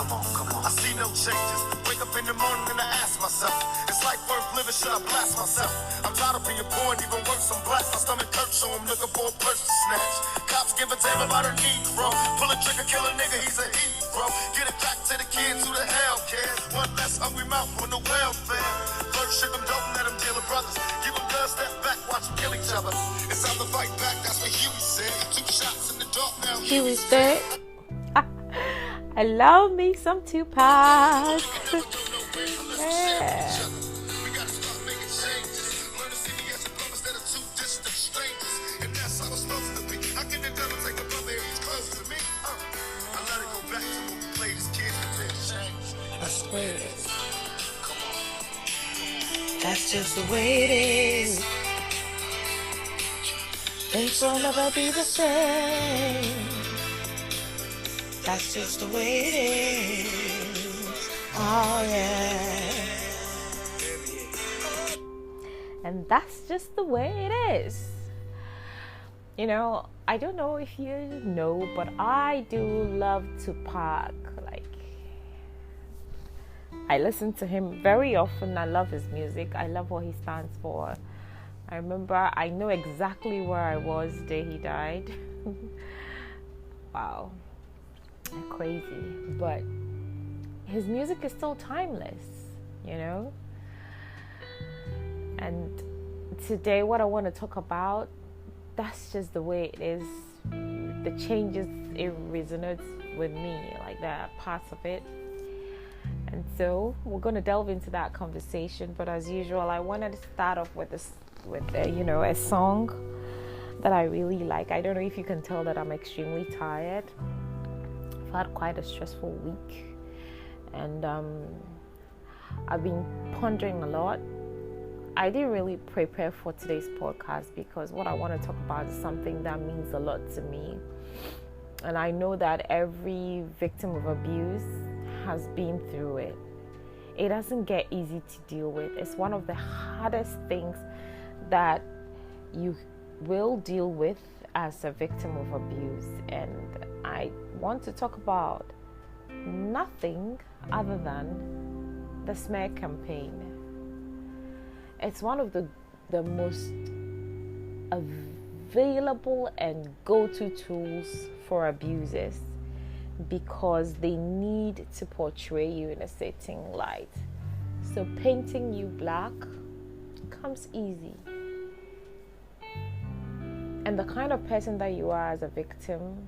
come on. I see no changes. Wake up in the morning and I ask myself, is life worth living? Should I blast myself? I'm tired of being poor and even worse, I'm black. My stomach hurts, so I'm looking for a purse to snatch. Cops give a damn about a Negro. Pull a trigger, kill a nigga, he's a hero. Get it back to the kids who the hell cares. One less hungry mouth on the welfare. First ship them, don't let them deal with brothers. Give them guns, step back, watch them kill each other. It's time to fight back, that's what Huey said. 2 shots in the dark, now Huey's dead. I love me some Tupac. Yeah. That's just the way it is. Things will never be the same. That's just the way it is. Oh yeah. And that's just the way it is. You know, I don't know if you know, but I do love Tupac. Like, I listen to him very often. I love his music. I love what he stands for. I remember, I know exactly where I was the day he died. Wow. Crazy. But his music is still timeless, you know? And today what I want to talk about, that's just the way it is. The changes, it resonates with me, like that parts of it. And so we're going to delve into that conversation. But as usual, I wanted to start off with a song that I really like. I don't know if you can tell that I'm extremely tired. I've had quite a stressful week, and I've been pondering a lot. I didn't really prepare for today's podcast because what I want to talk about is something that means a lot to me. And I know that every victim of abuse has been through it. It doesn't get easy to deal with. It's one of the hardest things that you will deal with as a victim of abuse. And I want to talk about nothing other than the smear campaign. It's one of the most available and go-to tools for abusers because they need to portray you in a certain light. So painting you black comes easy. And the kind of person that you are as a victim,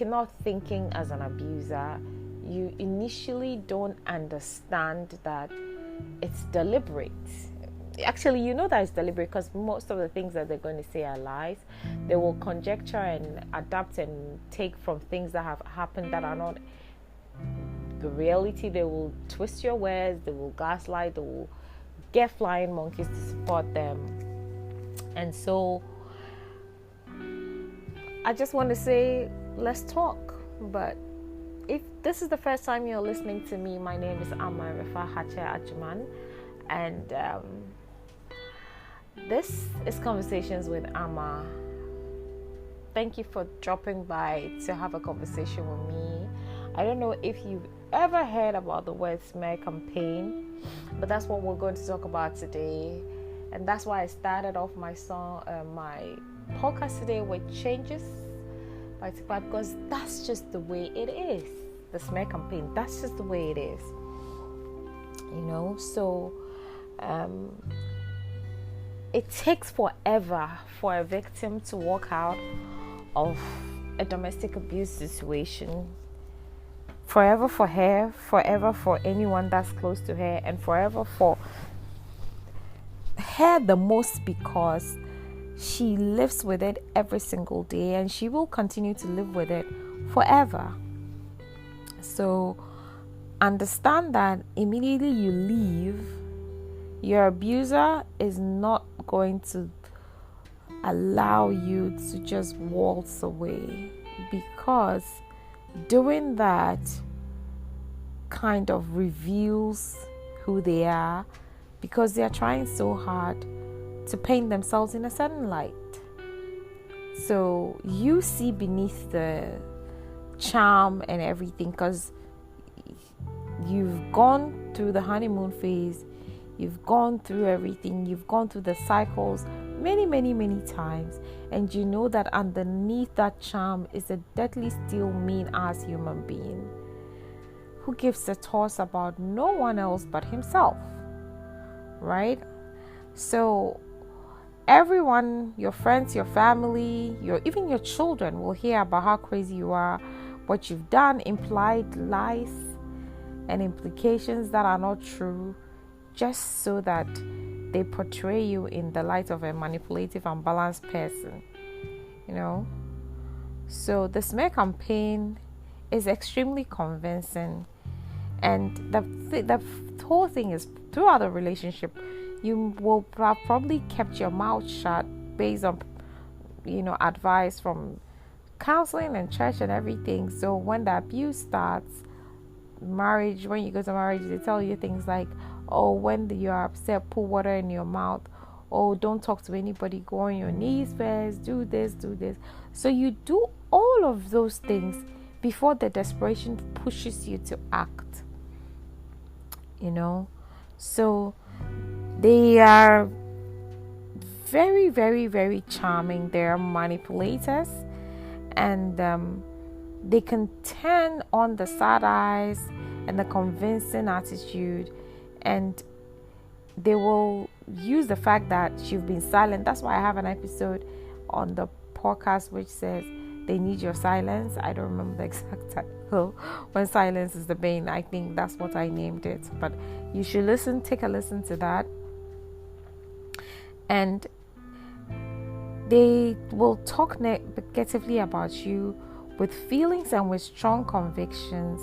not thinking as an abuser, you initially don't understand that it's deliberate. Actually, you know that it's deliberate because most of the things that they're going to say are lies. They will conjecture and adapt and take from things that have happened that are not the reality. They will twist your words, they will gaslight, they will get flying monkeys to support them. And so I just want to say, let's talk. But if this is the first time you're listening to me, my name is Amma Rifa Hache Ajuman, and this is Conversations with Amma. Thank you for dropping by to have a conversation with me. I don't know if you've ever heard about the word smear campaign, but that's what we're going to talk about today. And that's why I started off my podcast today with Changes by Tupac, because that's just the way it is. The smear campaign, that's just the way it is. You know, so it takes forever for a victim to walk out of a domestic abuse situation. Forever for her, forever for anyone that's close to her, and forever for her the most, because she lives with it every single day and she will continue to live with it forever. So understand that immediately you leave, your abuser is not going to allow you to just waltz away, because doing that kind of reveals who they are, because they are trying so hard to paint themselves in a certain light. So you see beneath the charm and everything, because you've gone through the honeymoon phase, you've gone through everything, you've gone through the cycles many times, and you know that underneath that charm is a deadly still mean ass human being who gives a toss about no one else but himself, right? So everyone, your friends, your family, even your children will hear about how crazy you are, what you've done, implied lies and implications that are not true, just so that they portray you in the light of a manipulative and balanced person, So the smear campaign is extremely convincing, and the whole thing is, throughout the relationship, you will have probably kept your mouth shut based on, advice from counseling and church and everything. So when the abuse starts, when you go to marriage, they tell you things like, oh, when you're upset, put water in your mouth. Oh, don't talk to anybody, go on your knees first, do this. So you do all of those things before the desperation pushes you to act. So they are very, very, very charming. They're manipulators, and they can turn on the sad eyes and the convincing attitude, and they will use the fact that you've been silent. That's why I have an episode on the podcast which says they need your silence. I don't remember the exact title. When silence is the bane, I think that's what I named it. But you should take a listen to that. And they will talk negatively about you with feelings and with strong convictions,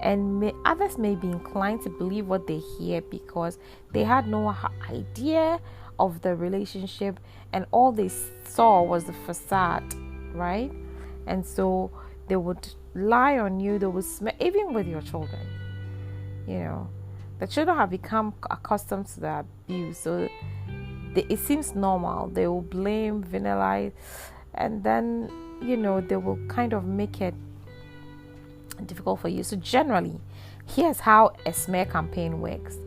and others may be inclined to believe what they hear because they had no idea of the relationship, and all they saw was the facade, right? And so they would lie on you. They would even with your children. The children have become accustomed to the abuse, so it seems normal. They will blame, villainize, and then they will kind of make it difficult for you. So generally, here's how a smear campaign works.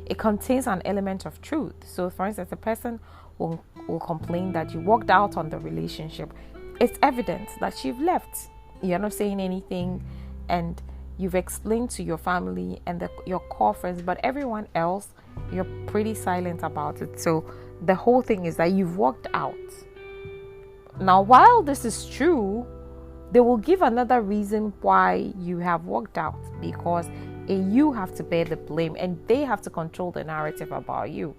It contains an element of truth. So for instance, a person will complain that you walked out on the relationship. It's evident that you've left. You're not saying anything, and you've explained to your family and your core friends, but everyone else, you're pretty silent about it. So the whole thing is that you've walked out. Now, while this is true, they will give another reason why you have walked out, because you have to bear the blame and they have to control the narrative about you.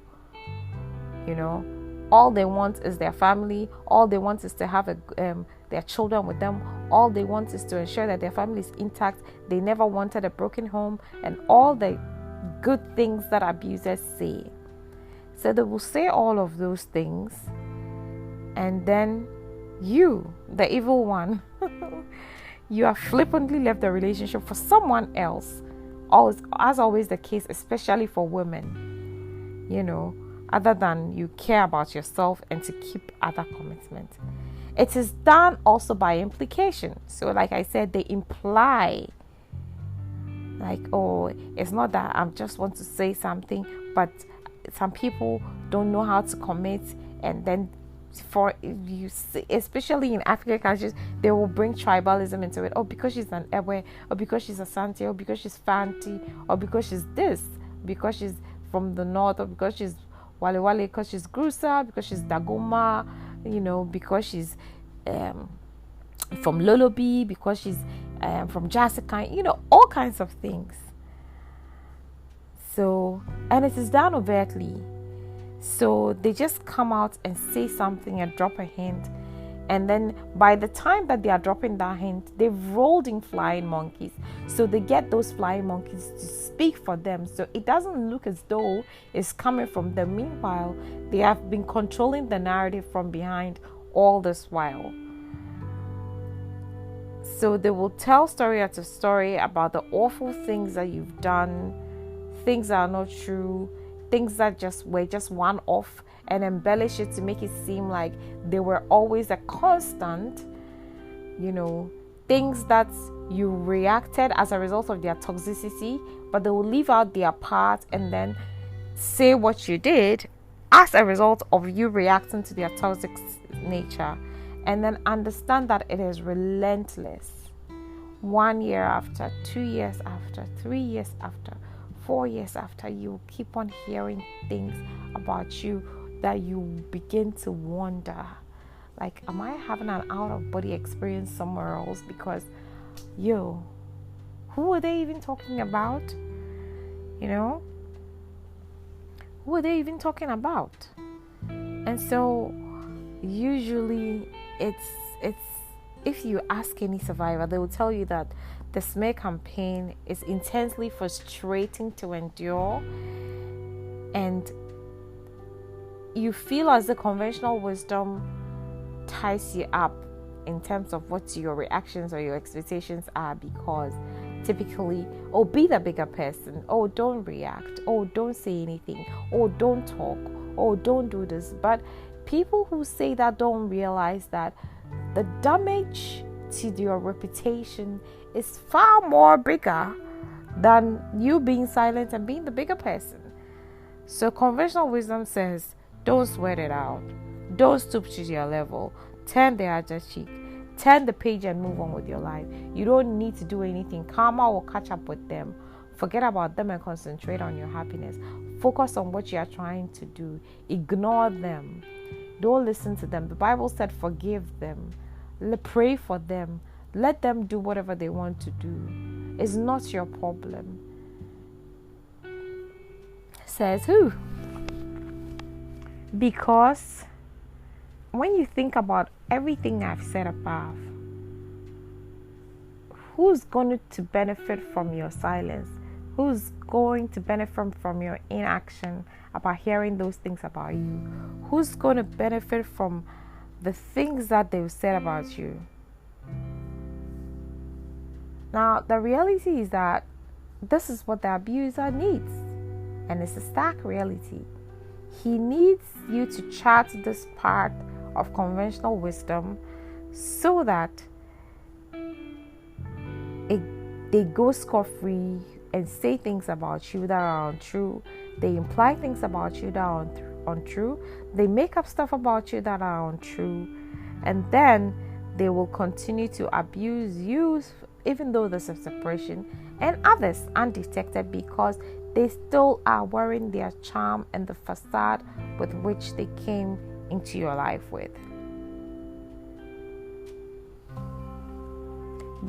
All they want is their family. All they want is to have their children with them. All they want is to ensure that their family is intact. They never wanted a broken home, and all the good things that abusers say. So they will say all of those things, and then you, the evil one, you have flippantly left the relationship for someone else. As always the case, especially for women, other than you care about yourself and to keep other commitment. It is done also by implication. So like I said, they imply like, oh, it's not that I just want to say something, but some people don't know how to commit, and then for you, especially in African countries, they will bring tribalism into it. Oh, because she's an Ewe, or because she's a Santi, or because she's Fanti, or because she's this, because she's from the north, or because she's Wale Wale, because she's Grusa, because she's Dagoma, because she's from Lolobi, because she's from Jessica, all kinds of things. So, and it is done overtly. So they just come out and say something and drop a hint, and then by the time that they are dropping that hint, they've rolled in flying monkeys. So they get those flying monkeys to speak for them, so it doesn't look as though it's coming from them. Meanwhile, they have been controlling the narrative from behind all this while. So they will tell story after story about the awful things that you've done, things that are not true, things that were just one off, and embellish it to make it seem like they were always a constant, things that you reacted as a result of their toxicity, but they will leave out their part and then say what you did as a result of you reacting to their toxic nature, and then understand that it is relentless. 1 year after, 2 years after, 3 years after, 4 years after, you keep on hearing things about you that you begin to wonder, like, am I having an out of body experience somewhere else? Because who are they even talking about? Who are they even talking about? And so usually it's if you ask any survivor, they will tell you that the smear campaign is intensely frustrating to endure, and you feel as the conventional wisdom ties you up in terms of what your reactions or your expectations are, because typically, be the bigger person, don't react, don't say anything, don't talk, don't do this. But people who say that don't realize that the damage to your reputation is far more bigger than you being silent and being the bigger person. So conventional wisdom says, don't sweat it out, don't stoop to their level, turn the other cheek, turn the page and move on with your life. You don't need to do anything. Karma will catch up with them. Forget about them and concentrate on your happiness. Focus on what you are trying to do. Ignore them. Don't listen to them. The Bible said forgive them. Pray for them. Let them do whatever they want to do. It's not your problem. Says who? Because when you think about everything I've said above, who's going to benefit from your silence? Who's going to benefit from your inaction about hearing those things about you? Who's going to benefit from the things that they've said about you? Now, the reality is that this is what the abuser needs, and it's a stark reality. He needs you to chart this part of conventional wisdom so that they go scot-free and say things about you that are untrue. They imply things about you that are untrue. They make up stuff about you that are untrue. And then they will continue to abuse you even though there's a separation, and others undetected, because they still are wearing their charm and the facade with which they came into your life with.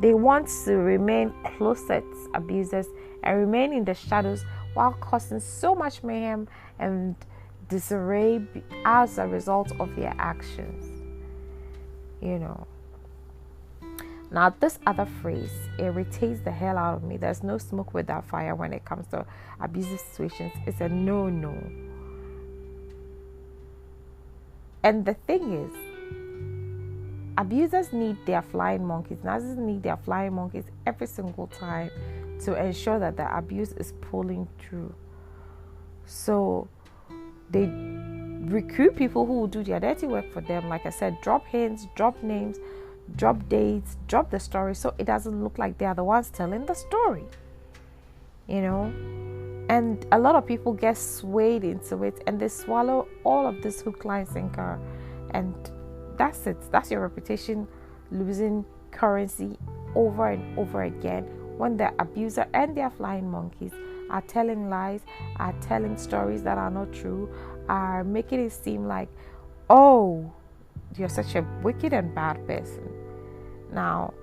They want to remain closet abusers and remain in the shadows while causing so much mayhem and disarray as a result of their actions. Now, this other phrase irritates the hell out of me. There's no smoke without fire when it comes to abusive situations. It's a no. And the thing is, abusers need their flying monkeys. Narcissists need their flying monkeys every single time to ensure that the abuse is pulling through. So they recruit people who will do their dirty work for them. Like I said, drop hints, drop names, drop dates, drop the story, so it doesn't look like they are the ones telling the story. And a lot of people get swayed into it, and they swallow all of this hook, line, sinker, and that's it. That's your reputation losing currency over and over again when the abuser and their flying monkeys are telling lies, are telling stories that are not true, are making it seem like, you're such a wicked and bad person. Now,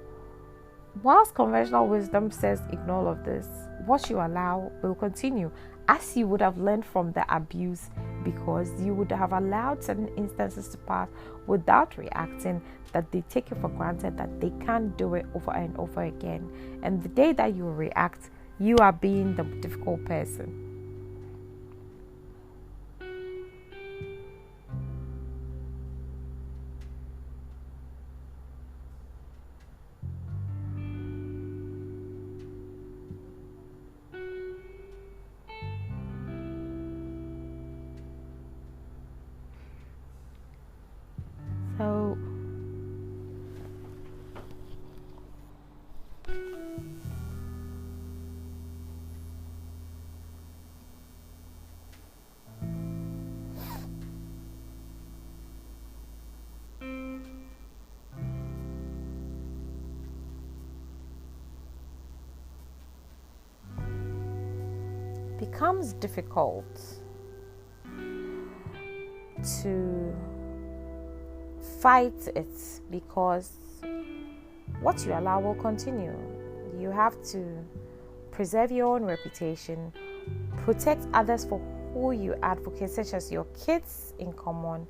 whilst conventional wisdom says ignore all of this, what you allow will continue, as you would have learned from the abuse, because you would have allowed certain instances to pass without reacting, that they take it for granted that they can't do it over and over again. And the day that you react, you are being the difficult person. So becomes difficult to fight it, because what you allow will continue. You have to preserve your own reputation, protect others for who you advocate, such as your kids in common,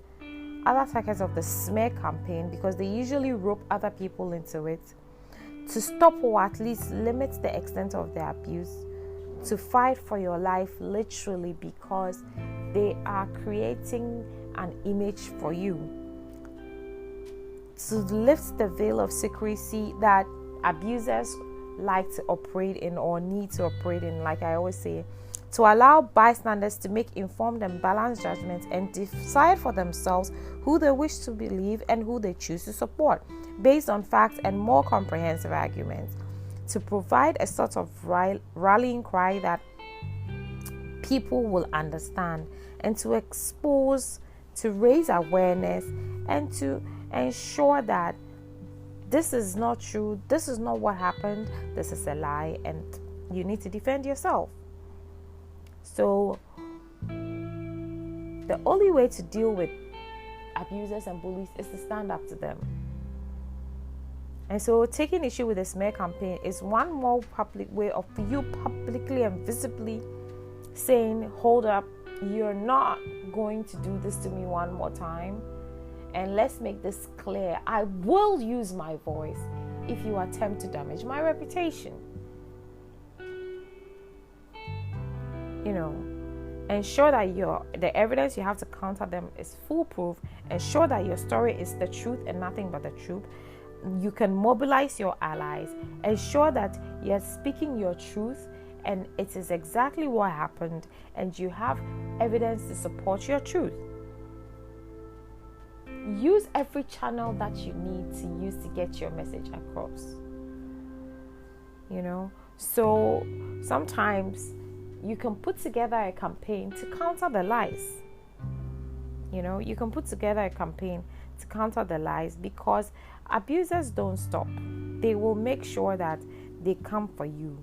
other targets of the smear campaign, because they usually rope other people into it, to stop or at least limit the extent of their abuse, to fight for your life literally, because they are creating an image for you, to lift the veil of secrecy that abusers like to operate in or need to operate in, like I always say, to allow bystanders to make informed and balanced judgments and decide for themselves who they wish to believe and who they choose to support, based on facts and more comprehensive arguments, to provide a sort of rallying cry that people will understand, and to expose, to raise awareness, and to ensure that this is not true, this is not what happened, this is a lie, and you need to defend yourself. So the only way to deal with abusers and bullies is to stand up to them. And so taking issue with the smear campaign is one more public way of you publicly and visibly saying, hold up, you're not going to do this to me one more time. And let's make this clear. I will use my voice if you attempt to damage my reputation. You know, ensure that the evidence you have to counter them is foolproof. Ensure that your story is the truth and nothing but the truth. You can mobilize your allies. Ensure that you're speaking your truth and it is exactly what happened, and you have evidence to support your truth. Use every channel that you need to use to get your message across. You know, so sometimes you can put together a campaign to counter the lies. You know, you can put together a campaign to counter the lies, because abusers don't stop. They will make sure that they come for you.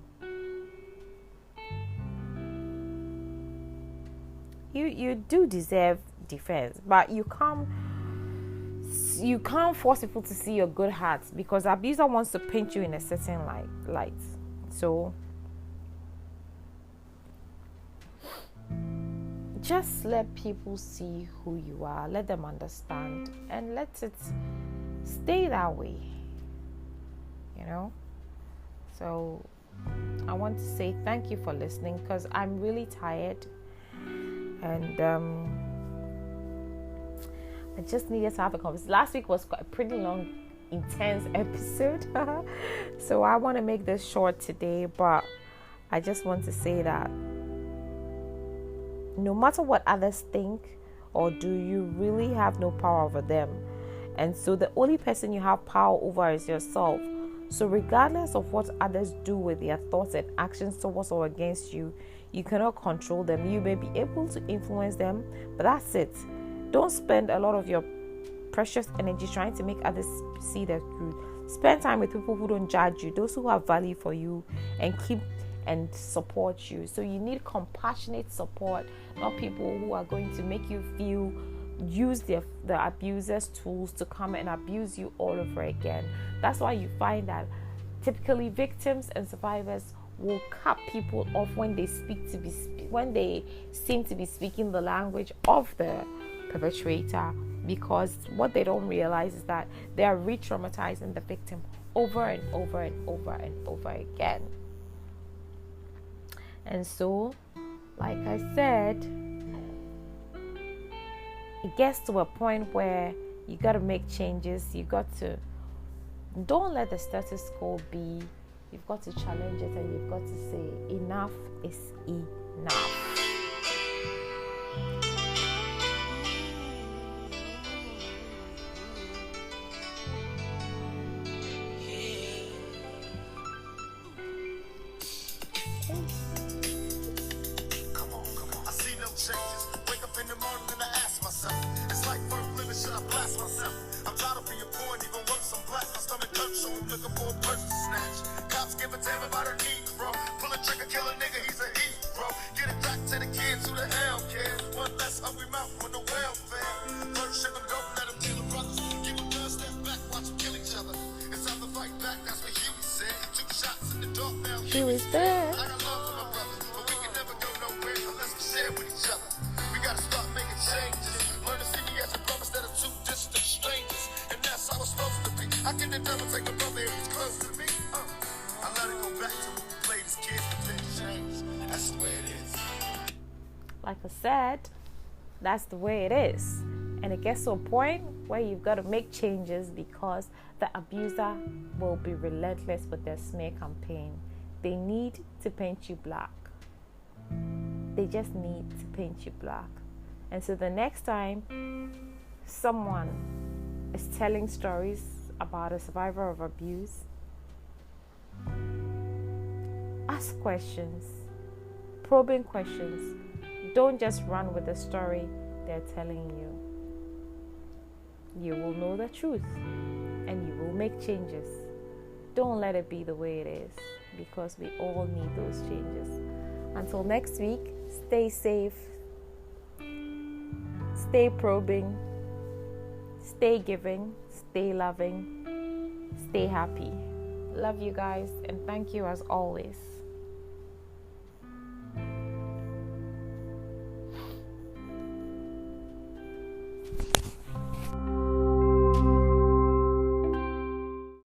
You do deserve defense, but you can't force people to see your good heart, because abuser wants to paint you in a certain light. So just let people see who you are, let them understand, and let it stay that way, you know. So I want to say thank you for listening, because I'm really tired, and I just needed to have a conversation. Last week was quite a pretty long, intense episode. So I want to make this short today, but I just want to say that no matter what others think or do, you really have no power over them. And so the only person you have power over is yourself. So regardless of what others do with their thoughts and actions towards or against you, you cannot control them. You may be able to influence them, but that's it. Don't spend a lot of your precious energy trying to make others see the truth. Spend time with people who don't judge you, those who have value for you and keep and support you. So you need compassionate support, not people who are going to make you feel use the abuser's tools to come and abuse you all over again. That's why you find that typically victims and survivors will cut people off when they when they seem to be speaking the language of the perpetrator, because what they don't realize is that they are re-traumatizing the victim over and over and over and over again. And so, like I said, it gets to a point where you got to make changes. Don't let the status quo be. You've got to challenge it, and you've got to say enough is enough. Looking for a person to snatch. Cops give it to everybody need, bro. Pull a trigger, kill a nigga, he's a hero. Get it back hungry mouth with no welfare. First ship them, don't let them kill the brothers. Give them guns, step back, watch them kill each other. It's time to fight back, that's what Huey said. He took shots in the dark, now Huey's there. I got love for my brothers, but we can never go nowhere unless we share with each other. We gotta start making changes. Learn to see me as a brother instead of two distant strangers. And that's how it's supposed to be. I can never take a brother if he's close to me. I let it go back to when we played as kids, but things change. That's the way it is. Like I said, that's the way it is. And it gets to a point where you've got to make changes because the abuser will be relentless with their smear campaign. They need to paint you black. They just need to paint you black. And so the next time someone is telling stories about a survivor of abuse, ask questions, probing questions. Don't just run with the story they're telling you. You will know the truth and you will make changes. Don't let it be the way it is, because we all need those changes. Until next week, stay safe, stay probing, stay giving, stay loving, stay happy. Love you guys, and thank you as always.